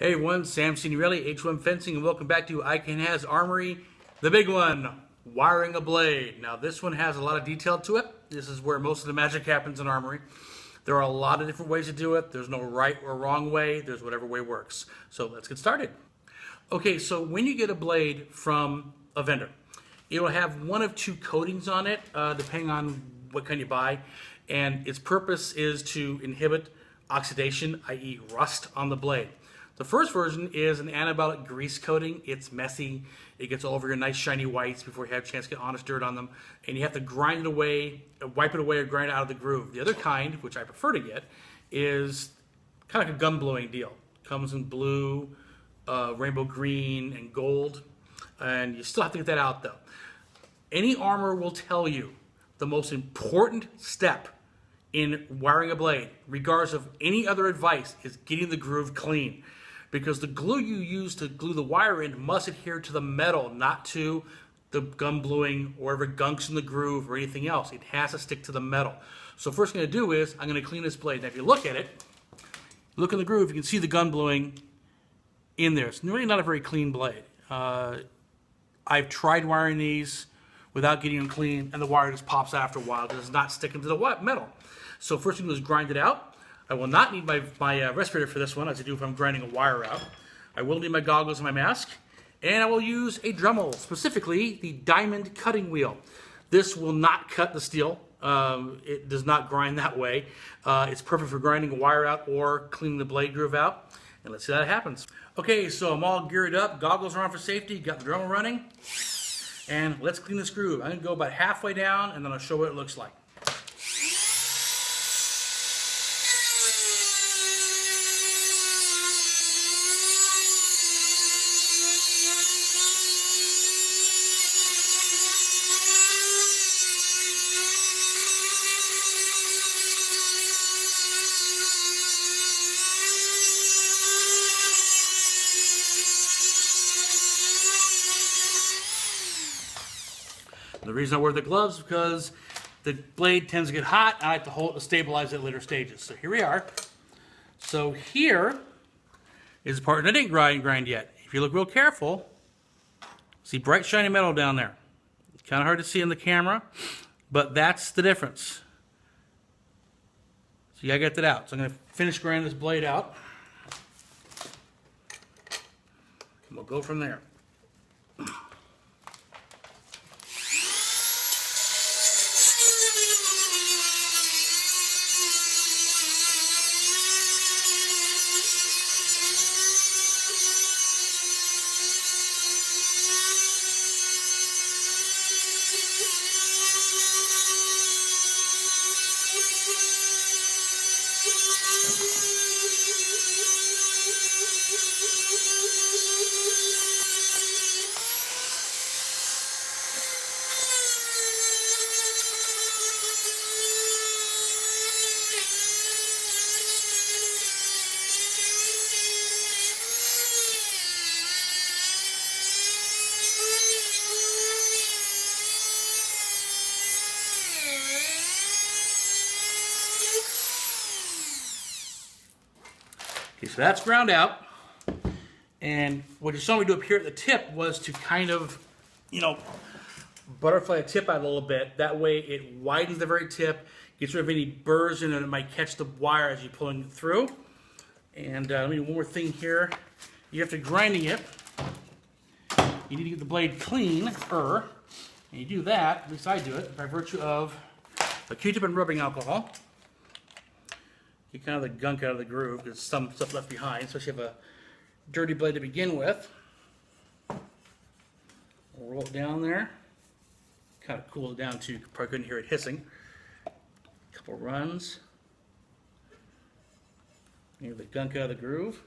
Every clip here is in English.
Hey everyone, Sam Signorelli, H1 Fencing, and welcome back to Can Haz Armory, the big one, wiring a blade. Now this one has a lot of detail to it. This is where most of the magic happens in Armory. There are a lot of different ways to do it. There's no right or wrong way. There's whatever way works. So let's get started. Okay, so when you get a blade from a vendor, it will have one of two coatings on it, depending on what kind you buy, and its purpose is to inhibit oxidation, i.e. rust on the blade. The first version is an antibiotic grease coating. It's messy. It gets all over your nice shiny whites before you have a chance to get honest dirt on them. And you have to grind it away, wipe it away, or grind it out of the groove. The other kind, which I prefer to get, is kind of like a gum blowing deal. Comes in blue, rainbow green, and gold. And you still have to get that out though. Any armor will tell you the most important step in wiring a blade, regardless of any other advice, is getting the groove clean. Because the glue you use to glue the wire in must adhere to the metal, not to the gum bluing or whatever gunks in the groove or anything else. It has to stick to the metal. So first thing I'm going to do is I'm going to clean this blade. Now if you look at it, look in the groove, you can see the gun bluing in there. It's really not a very clean blade. I've tried wiring these without getting them clean, and the wire just pops out after a while because it's not sticking to the metal. So first thing to do is grind it out. I will not need my respirator for this one, as I do if I'm grinding a wire out. I will need my goggles and my mask, and I will use a Dremel, specifically the diamond cutting wheel. This will not cut the steel. It does not grind that way. It's perfect for grinding a wire out or cleaning the blade groove out. And let's see how that happens. Okay, so I'm all geared up. Goggles are on for safety. Got the Dremel running. And let's clean this groove. I'm going to go about halfway down, and then I'll show what it looks like. The reason I wear the gloves is because the blade tends to get hot, and I have to hold it to stabilize it at later stages. So here we are. So here is the part that I didn't grind yet. If you look real careful, see bright shiny metal down there. It's kind of hard to see in the camera, but that's the difference. So you gotta get that out. So I'm gonna finish grinding this blade out. And we'll go from there. Okay, so that's ground out, and what you saw me do up here at the tip was to kind of, butterfly the tip out a little bit. That way it widens the very tip, gets rid of any burrs in it that might catch the wire as you're pulling it through. And let me do one more thing here. You have to grinding it. You need to get the blade clean, and you do that, at least I do it, by virtue of a Q-tip and rubbing alcohol. Get kind of the gunk out of the groove, because some stuff left behind, especially if you have a dirty blade to begin with. We'll roll it down there. Kind of cools it down too. You probably couldn't hear it hissing. A couple runs. Get the gunk out of the groove.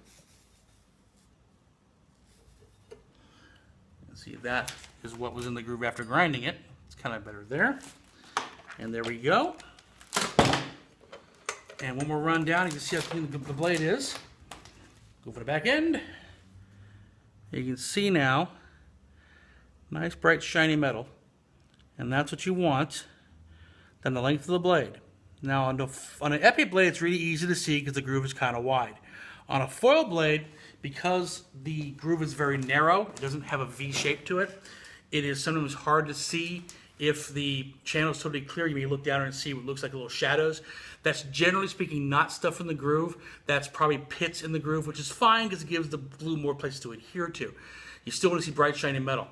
And see, that is what was in the groove after grinding it. It's kind of better there. And there we go. And one more run down, you can see how clean the blade is. Go for the back end. You can see now, nice bright shiny metal. And that's what you want. Then the length of the blade. Now on an epee blade, it's really easy to see because the groove is kind of wide. On a foil blade, because the groove is very narrow, it doesn't have a V shape to it, it is sometimes hard to see if the channel is totally clear. You may look down and see what looks like little shadows. That's generally speaking not stuff in the groove. That's probably pits in the groove, which is fine because it gives the glue more place to adhere to. You still want to see bright, shiny metal.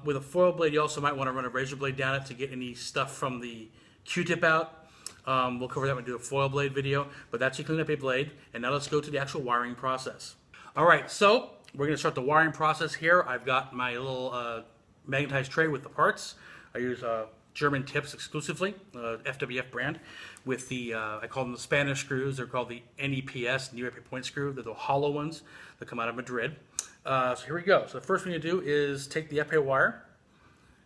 With a foil blade, you also might want to run a razor blade down it to get any stuff from the Q-tip out. We'll cover that when we do a foil blade video, but that's you clean up a blade. And now let's go to the actual wiring process. All right, so we're going to start the wiring process here. I've got my little magnetized tray with the parts. I use German tips exclusively, FWF brand, with the, I call them the Spanish screws. They're called the NEPS, New Epee Point Screw. They're the hollow ones that come out of Madrid. So here we go. So the first thing you do is take the epee wire.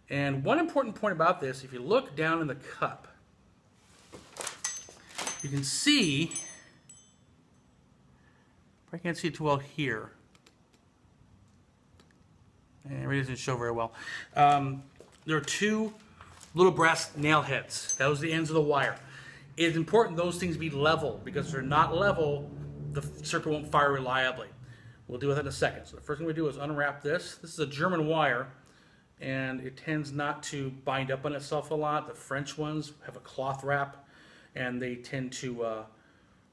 And one important point about this, if you look down in the cup, you can see, I can't see it too well here. And it really doesn't show very well. There are two little brass nail heads. Those are the ends of the wire. It is important those things be level, because if they're not level, the circuit won't fire reliably. We'll deal with that in a second. So the first thing we do is unwrap this. This is a German wire, and it tends not to bind up on itself a lot. The French ones have a cloth wrap, and they tend to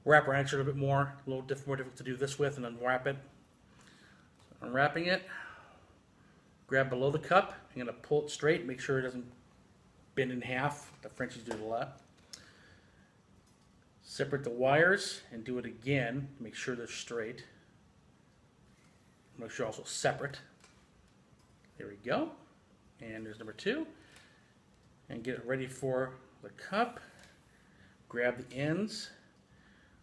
wrap around it a little bit more. A little more difficult to do this with and unwrap it. So unwrapping it, grab below the cup. I'm going to pull it straight, make sure it doesn't bend in half. The Frenchies do it a lot. Separate the wires and do it again. Make sure they're straight. Make sure also separate. There we go. And there's number two. And get it ready for the cup. Grab the ends.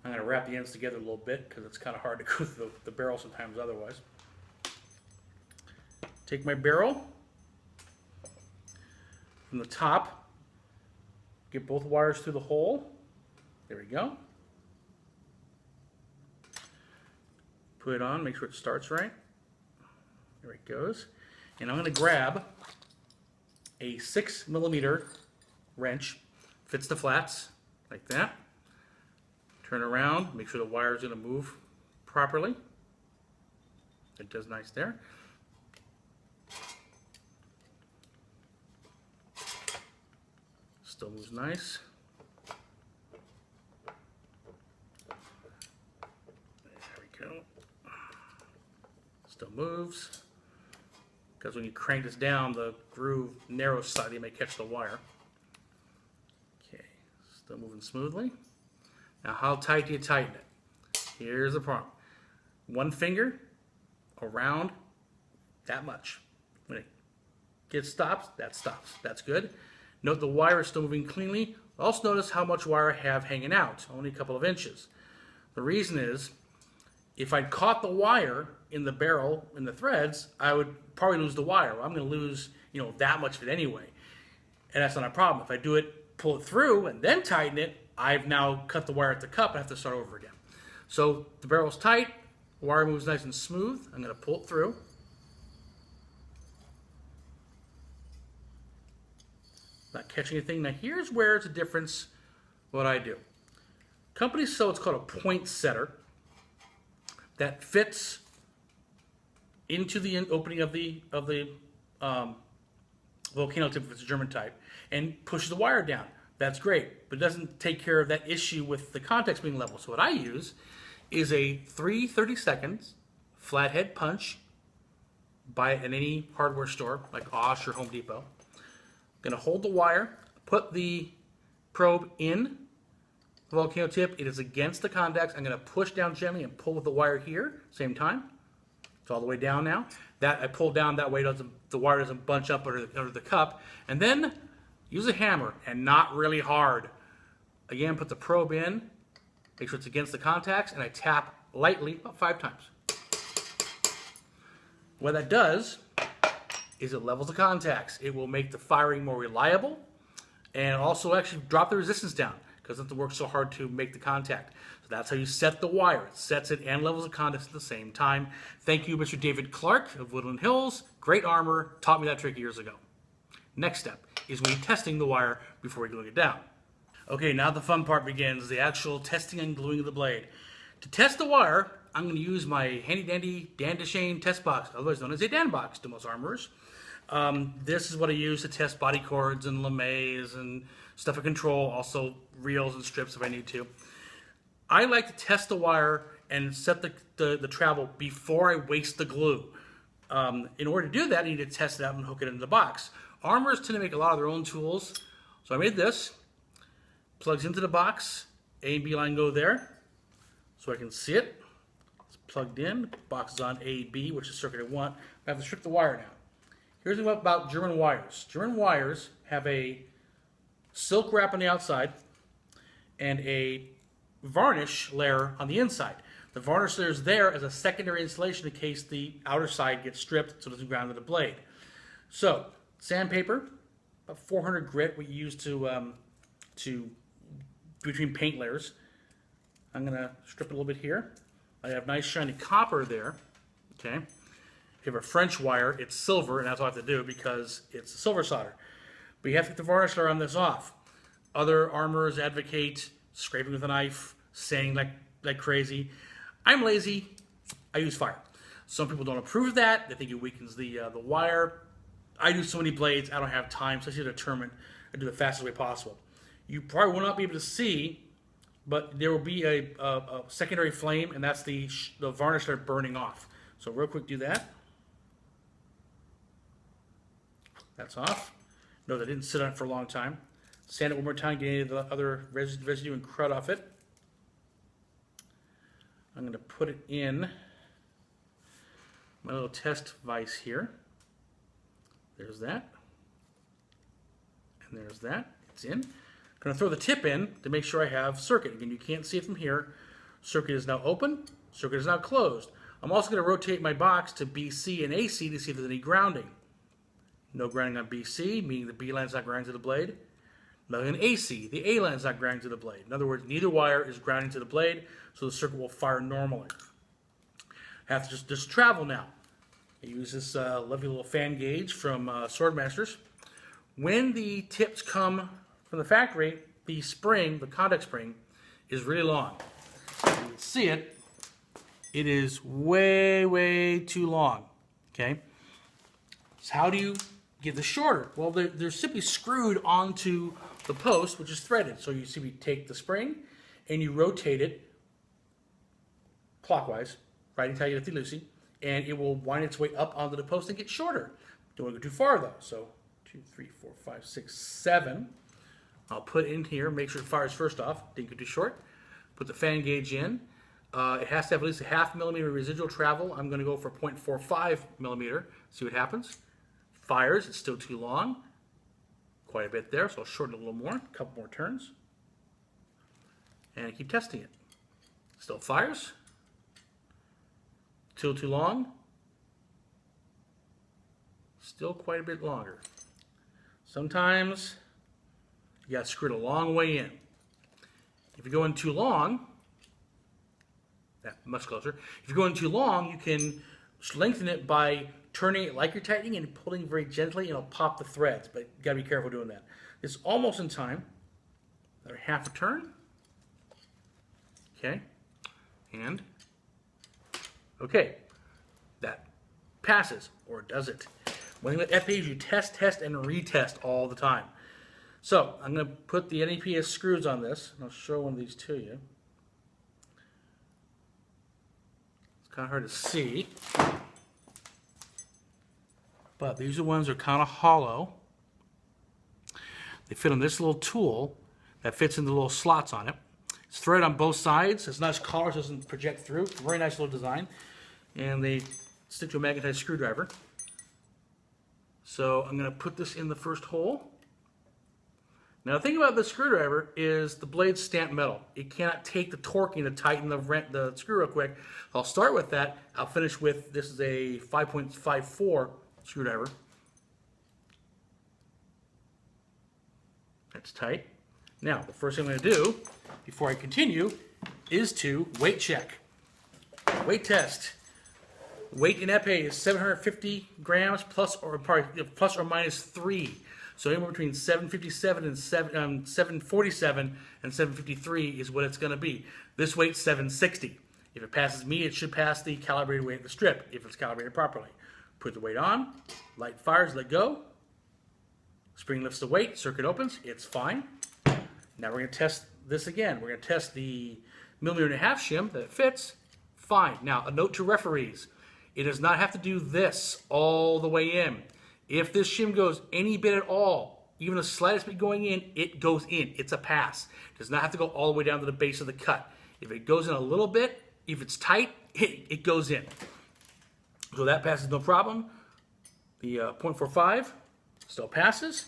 I'm going to wrap the ends together a little bit because it's kind of hard to go through the barrel sometimes otherwise. Take my barrel from the top, get both wires through the hole. There we go. Put it on, make sure it starts right. There it goes. And I'm going to grab a 6mm wrench, fits the flats like that. Turn around, make sure the wire is going to move properly. It does nice there. Still moves nice. There we go. Still moves. Because when you crank this down, the groove narrows slightly, you may catch the wire. Okay, still moving smoothly. Now, how tight do you tighten it? Here's the problem. One finger around that much. When it stops, that stops. That's good. Note the wire is still moving cleanly. Also notice how much wire I have hanging out, only a couple of inches. The reason is, if I'd caught the wire in the barrel, in the threads, I would probably lose the wire. Well, I'm going to lose, that much of it anyway. And that's not a problem. If I do it, pull it through, and then tighten it, I've now cut the wire at the cup and I have to start over again. So the barrel's tight, the wire moves nice and smooth. I'm going to pull it through. Not catching anything. Now here's where it's a difference what I do. Companies sell what's called a point setter that fits into the opening of the volcano tip if it's a German type and pushes the wire down. That's great, but it doesn't take care of that issue with the contacts being level. So what I use is a 3/32 flathead punch. Buy it at any hardware store like Osh or Home Depot. I'm going to hold the wire, put the probe in the volcano tip. It is against the contacts. I'm going to push down gently and pull with the wire here, same time. It's all the way down now. That I pull down that way, the wire doesn't bunch up under the cup. And then use a hammer, and not really hard. Again, put the probe in, make sure it's against the contacts, and I tap lightly about 5 times. What that does is it levels the contacts. It will make the firing more reliable and also actually drop the resistance down because it doesn't work so hard to make the contact. So that's how you set the wire. It sets it and levels the contacts at the same time. Thank you, Mr. David Clark of Woodland Hills. Great armor. Taught me that trick years ago. Next step is when you're testing the wire before gluing it down. Okay, now the fun part begins, the actual testing and gluing of the blade. To test the wire, I'm going to use my handy dandy Dan DeShane test box, otherwise known as a Dan box to most armorers. This is what I use to test body cords and lames and stuff of control, also reels and strips if I need to. I like to test the wire and set the travel before I waste the glue. In order to do that, I need to test it out and hook it into the box. Armorers tend to make a lot of their own tools. So I made this. Plugs into the box. A and B line go there. So I can see it. It's plugged in. Box is on A, B, which is circuit I want. I have to strip the wire now. Here's what about German wires. German wires have a silk wrap on the outside and a varnish layer on the inside. The varnish layer is there as a secondary insulation in case the outer side gets stripped so it doesn't ground to the blade. So, sandpaper, about 400 grit, we use to between paint layers. I'm going to strip it a little bit here. I have nice shiny copper there. Okay. If you have a French wire, it's silver, and that's all I have to do because it's silver solder. But you have to get the varnish layer on this off. Other armorers advocate scraping with a knife, sanding like crazy. I'm lazy. I use fire. Some people don't approve of that. They think it weakens the wire. I do so many blades, I don't have time, so I should determine and do the fastest way possible. You probably will not be able to see, but there will be a secondary flame, and that's the varnish layer burning off. So real quick, do that. That's off. Note that I didn't sit on it for a long time. Sand it one more time, get any of the other residue and crud off it. I'm going to put it in my little test vise here. There's that. And there's that. It's in. I'm going to throw the tip in to make sure I have circuit. Again, you can't see it from here. Circuit is now open. Circuit is now closed. I'm also going to rotate my box to BC and AC to see if there's any grounding. No grounding on BC, meaning the B line's not grounding to the blade. Nothing on AC. The A line's not grounding to the blade. In other words, neither wire is grounding to the blade, so the circuit will fire normally. I have to just travel now. I use this lovely little fan gauge from Swordmasters. When the tips come from the factory, the spring, the contact spring, is really long. You can see it. It is way, way too long. Okay? So how do you get this shorter? Well, they're simply screwed onto the post, which is threaded. So you see we take the spring and you rotate it clockwise, righty-tighty, lefty-loosey, and it will wind its way up onto the post and get shorter. Don't want to go too far though. So 2, 3, 4, 5, 6, 7. I'll put it in here, make sure it fires first off. Didn't go too short. Put the fan gauge in. It has to have at least a 0.5 millimeter residual travel. I'm going to go for 0.45 millimeter. See what happens. Fires. It's still too long. Quite a bit there, so I'll shorten it a little more. A couple more turns. And keep testing it. Still fires. Still too long. Still quite a bit longer. Sometimes you got to screw it a long way in. If you go in too long, much closer. If you go in too long, you can lengthen it by turning it like you're tightening and pulling very gently, and it'll pop the threads. But you got to be careful doing that. It's almost in time. Another half a turn. Okay. And okay, that passes, or does it? One thing with epee is you test, and retest all the time. So I'm going to put the NEPS screws on this, and I'll show one of these to you. It's kind of hard to see, but these are ones that are kind of hollow. They fit on this little tool that fits in the little slots on it. It's threaded on both sides. It's nice collar, so it doesn't project through. It's a very nice little design. And they stick to a magnetized screwdriver. So I'm going to put this in the first hole. Now the thing about the screwdriver is the blade's stamped metal. It cannot take the torquing to tighten the screw real quick. I'll start with that. I'll finish with, this is a 5.54 screwdriver. That's tight. Now the first thing I'm going to do before I continue is to weight check. Weight test. Weight in epee is 750 grams plus or minus 3. So anywhere between 757 and 747 and 753 is what it's going to be. This weight's 760. If it passes me, it should pass the calibrated weight of the strip, if it's calibrated properly. Put the weight on, light fires, let go. Spring lifts the weight, circuit opens, it's fine. Now we're going to test this again. We're going to test the 1.5mm shim that it fits. Fine. Now, a note to referees. It does not have to do this all the way in. If this shim goes any bit at all, even the slightest bit going in, it goes in. It's a pass. It does not have to go all the way down to the base of the cut. If it goes in a little bit, if it's tight, it goes in. So that passes no problem. The 0.45 still passes.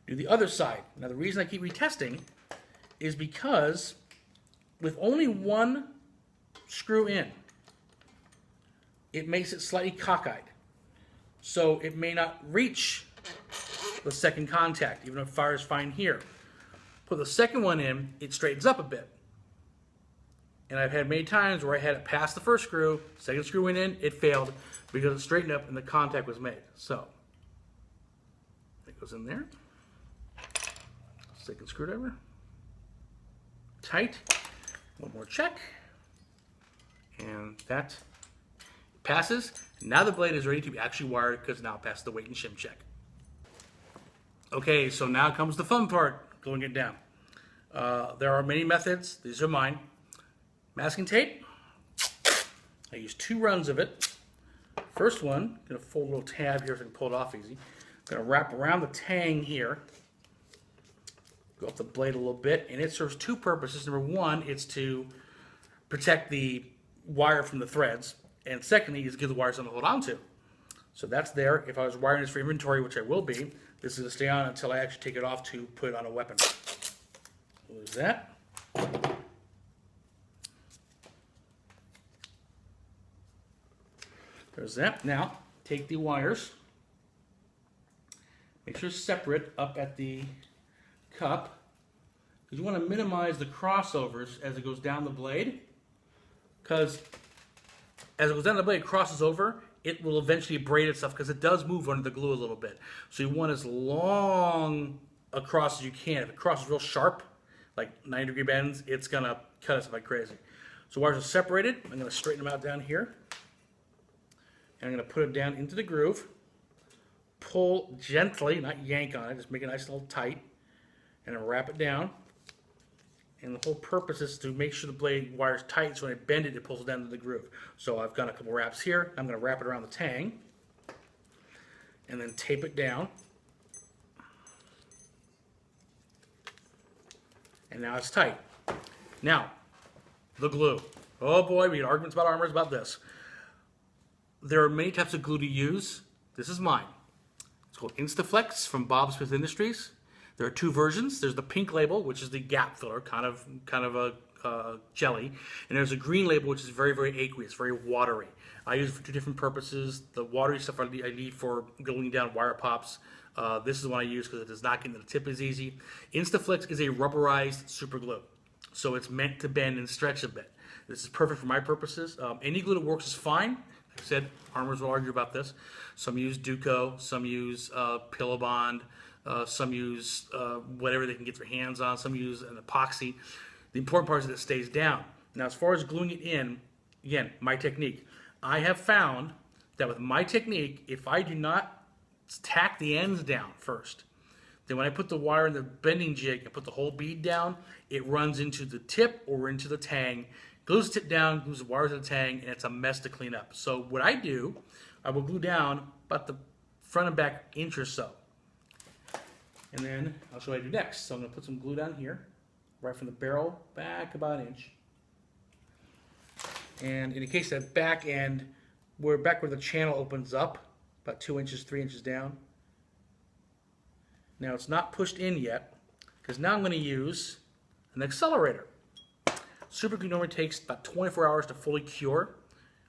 Do the other side. Now the reason I keep retesting is because with only one screw in, it makes it slightly cockeyed. So it may not reach the second contact, even if it fires fine here. Put the second one in, it straightens up a bit. And I've had many times where I had it pass the first screw, second screw went in, it failed because it straightened up and the contact was made. So, it goes in there. Second screwdriver. Tight. One more check. And that passes. Now the blade is ready to be actually wired because now it passed the weight and shim check. Okay, so now comes the fun part, gluing it down. There are many methods. These are mine. Masking tape. I use 2 runs of it. First one, I'm going to fold a little tab here so I can pull it off easy. I'm going to wrap around the tang here. Go up the blade a little bit, and it serves 2 purposes. Number 1, it's to protect the wire from the threads, and secondly, is to give the wire something to hold on to. So that's there. If I was wiring this for inventory, which I will be, this is going to stay on until I actually take it off to put it on a weapon. Lose that. There's that. Now, take the wires. Make sure it's separate up at the cup, because you want to minimize the crossovers as it goes down the blade, because as it goes down the blade, it crosses over, it will eventually braid itself because it does move under the glue a little bit. So you want as long across as you can. If it crosses real sharp, like 90-degree bends, it's going to cut us like crazy. So wires are separated. I'm going to straighten them out down here. And I'm going to put it down into the groove. Pull gently, not yank on it, just make it nice and little tight. And then wrap it down. And the whole purpose is to make sure the blade wire is tight, so when I bend it, it pulls down to the groove. So I've got a couple wraps here. I'm going to wrap it around the tang. And then tape it down. And now it's tight. Now, the glue. Oh boy, we get arguments about armors about this. There are many types of glue to use. This is mine. It's called Instaflex from Bob Smith Industries. There are 2 versions. There's the pink label, which is the gap filler, kind of a jelly, and there's a green label, which is very, very aqueous, very watery. I use it for 2 different purposes. The watery stuff I need for gluing down wire pops. This is the one I use because it does not get into the tip as easy. Instaflex is a rubberized super glue, so it's meant to bend and stretch a bit. This is perfect for my purposes. Any glue that works is fine. Like I said, armors will argue about this. Some use Duco, some use Pillow Bond, some use whatever they can get their hands on, some use an epoxy. The important part is that it stays down. Now, as far as gluing it in, again, my technique. I have found that with my technique, if I do not tack the ends down first, then when I put the wire in the bending jig and put the whole bead down, it runs into the tip or into the tang, glues the tip down, glues the wires to the tang, and it's a mess to clean up. So what I do, I will glue down about the front and back inch or so. And then I'll show you what I do next. So I'm going to put some glue down here, right from the barrel back about an inch. And in the case of that back end, we're back where the channel opens up, about 2 inches, 3 inches down. Now it's not pushed in yet, because now I'm going to use an accelerator. Super glue normally takes about 24 hours to fully cure.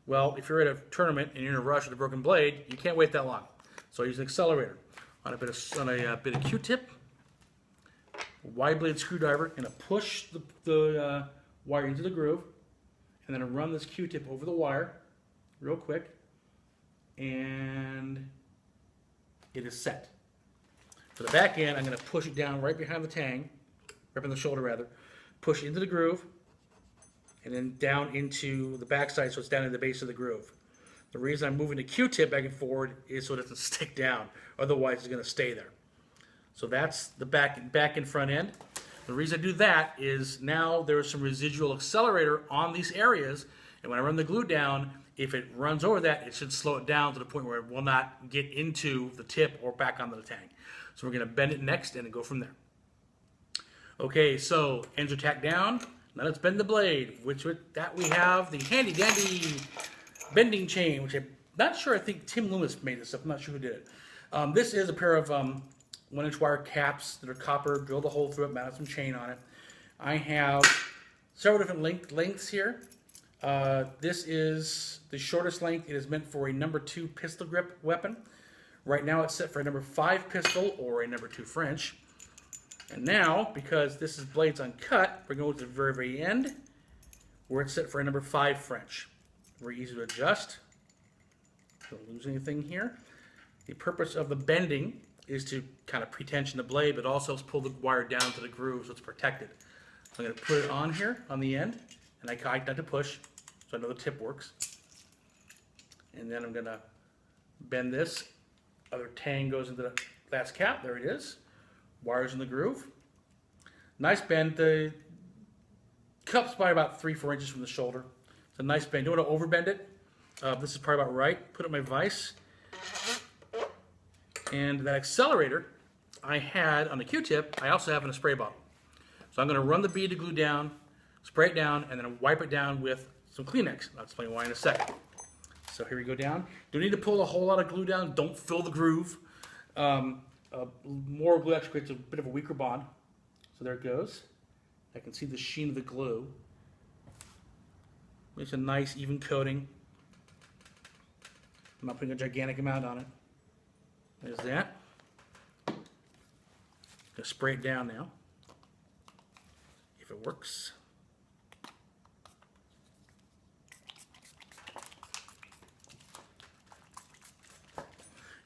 Well, if you're at a tournament and you're in a rush with a broken blade, you can't wait that long. So I use an accelerator on a bit of Q-tip, wide blade screwdriver, and push the wire into the groove, and then I run this Q-tip over the wire real quick, and it is set. For the back end, I'm going to push it down right behind the tang, right in the shoulder rather, push it into the groove, and then down into the backside, so it's down in the base of the groove. The reason I'm moving the Q-tip back and forward is so it doesn't stick down. Otherwise, it's going to stay there. So that's the back and front end. The reason I do that is now there's some residual accelerator on these areas, and when I run the glue down, if it runs over that, it should slow it down to the point where it will not get into the tip or back onto the tank. So we're going to bend it next and then go from there. Okay, so ends are tacked down. Now let's bend the blade, which with that we have the handy dandy bending chain, which I'm not sure, I think Tim Loomis made this up, I'm not sure who did it. This is a pair of 1-inch wire caps that are copper, drilled a hole through it, mounted some chain on it. I have several different lengths here. This is the shortest length. It is meant for a number 2 pistol grip weapon. Right now it's set for a number 5 pistol or a number 2 French. And now, because this is blades uncut, we're going to the very, very end, where it's set for a number 5 French. Very easy to adjust. Don't lose anything here. The purpose of the bending is to kind of pre-tension the blade, but also pull the wire down to the groove so it's protected. So I'm going to put it on here on the end, and I guide not to push, so I know the tip works. And then I'm going to bend this. Other tang goes into the last cap. There it is. Wires in the groove. Nice bend. The cup's by about 3-4 inches from the shoulder. It's a nice bend. Don't want to overbend it. This is probably about right. Put it in my vise. And that accelerator I had on the Q-tip, I also have in a spray bottle. So I'm going to run the bead of glue down, spray it down, and then wipe it down with some Kleenex. I'll explain why in a second. So here we go down. Don't need to pull a whole lot of glue down. Don't fill the groove. More glue actually creates a bit of a weaker bond. So there it goes. I can see the sheen of the glue. It's a nice even coating. I'm not putting a gigantic amount on it. There's that. Gonna spray it down now, if it works.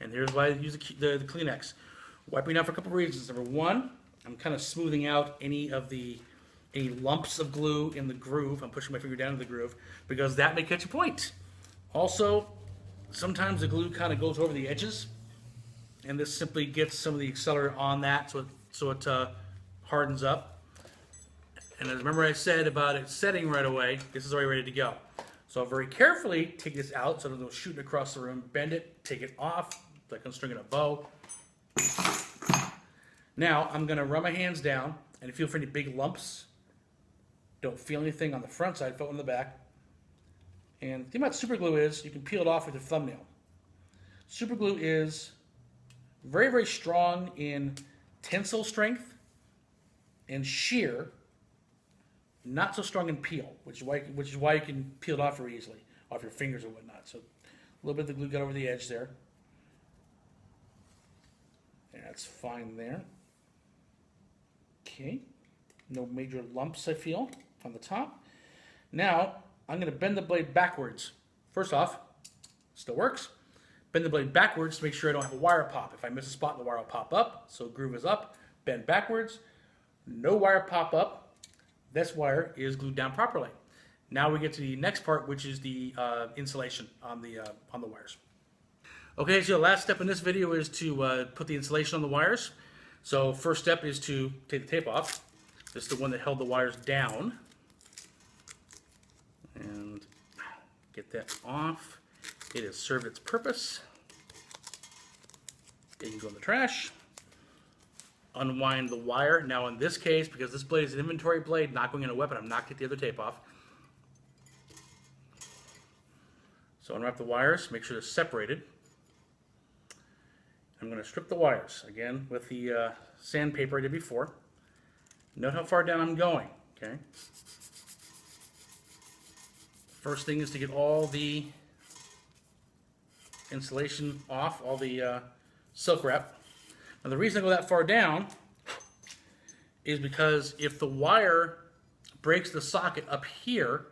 And here's why I use the Kleenex. Wiping out for a couple of reasons. Number one, I'm kind of smoothing out any lumps of glue in the groove. I'm pushing my finger down to the groove because that may catch a point. Also, sometimes the glue kind of goes over the edges, and this simply gets some of the accelerator on that so it hardens up. And as remember I said about it setting right away, this is already ready to go. So I'll very carefully take this out so that it'll shoot across the room, bend it, take it off, like I'm stringing a bow. Now I'm going to run my hands down and feel for any big lumps. Don't feel anything on the front side, feel on the back. And the thing about super glue is you can peel it off with your thumbnail. Super glue is very, very strong in tensile strength and shear, not so strong in peel, which is why you can peel it off very easily, off your fingers or whatnot. So a little bit of the glue got over the edge there. That's fine there. Okay, no major lumps I feel on the top. Now I'm going to bend the blade backwards. First off, still works. Bend the blade backwards to make sure I don't have a wire pop. If I miss a spot, the wire will pop up. So groove is up, bend backwards. No wire pop up. This wire is glued down properly. Now we get to the next part, which is the insulation on the wires. Okay, so the last step in this video is to put the insulation on the wires. So first step is to take the tape off. This is the one that held the wires down. And get that off. It has served its purpose. It can go in the trash. Unwind the wire. Now in this case, because this blade is an inventory blade, not going in a weapon, I'm not going to get the other tape off. So unwrap the wires, make sure they're separated. I'm going to strip the wires, again, with the sandpaper I did before. Note how far down I'm going, okay? First thing is to get all the insulation off, all the silk wrap. Now the reason I go that far down is because if the wire breaks the socket up here,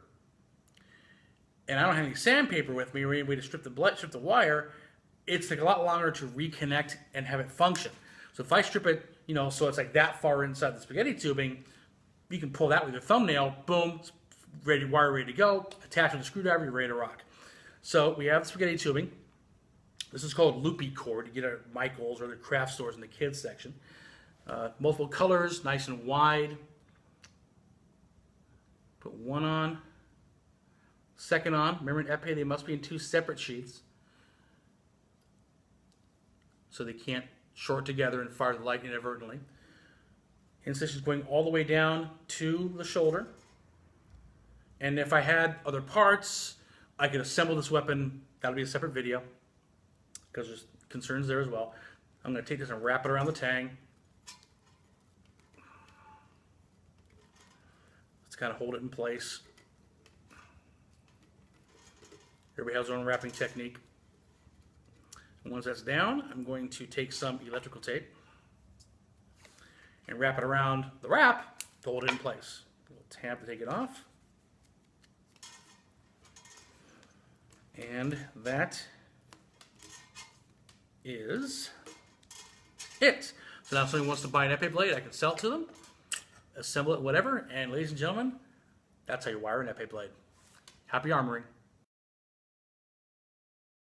and I don't have any sandpaper with me or any way to strip the wire, it's like a lot longer to reconnect and have it function. So if I strip it, you know, so it's like that far inside the spaghetti tubing, you can pull that with your thumbnail, boom, wire ready to go, attach with a screwdriver, you're ready to rock. So we have the spaghetti tubing. This is called loopy cord. You get it at Michael's or the craft stores in the kids section. Multiple colors, nice and wide. Put one on, second on. Remember in epee, they must be in 2 separate sheets, so they can't short together and fire the light inadvertently. Incisions going all the way down to the shoulder. And if I had other parts, I could assemble this weapon. That'll be a separate video, because there's concerns there as well. I'm going to take this and wrap it around the tang. Let's kind of hold it in place. Everybody has their own wrapping technique. And once that's down, I'm going to take some electrical tape and wrap it around the wrap to hold it in place. A little tab to take it off. And that is it. So now if someone wants to buy an epee blade, I can sell it to them, assemble it, whatever. And ladies and gentlemen, that's how you wire an epee blade. Happy armoring.